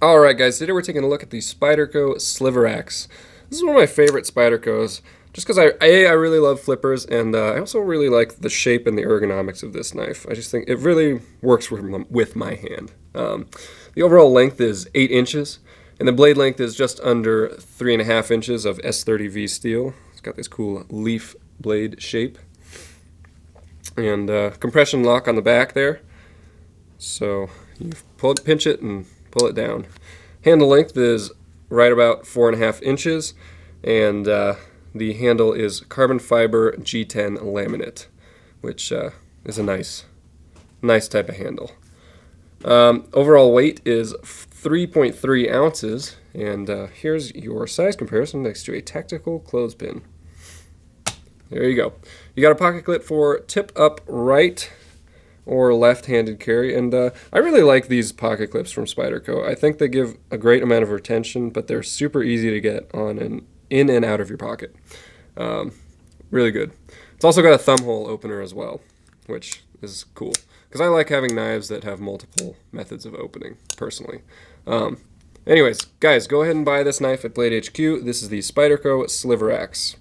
Alright guys, today we're taking a look at the Spyderco Sliverax. This is one of my favorite Spydercos, just because I really love flippers, and I also really like the shape and the ergonomics of this knife. I just think it really works with my hand. The overall length is 8 inches, and the blade length is just under 3.5 inches of S30V steel. It's got this cool leaf blade shape. And compression lock on the back there. So you pinch it and pull it down. Handle length is right about 4.5 inches, and the handle is carbon fiber G10 laminate, which is a nice type of handle. Overall weight is 3.3 ounces, and here's your size comparison next to a tactical clothespin. There you go. You got a pocket clip for tip up right or left-handed carry, and I really like these pocket clips from Spyderco. I think they give a great amount of retention, but they're super easy to get on and in and out of your pocket. Really good. It's also got a thumb hole opener as well, which is cool, because I like having knives that have multiple methods of opening, personally. Anyways, guys, go ahead and buy this knife at Blade HQ. This is the Spyderco Sliverax.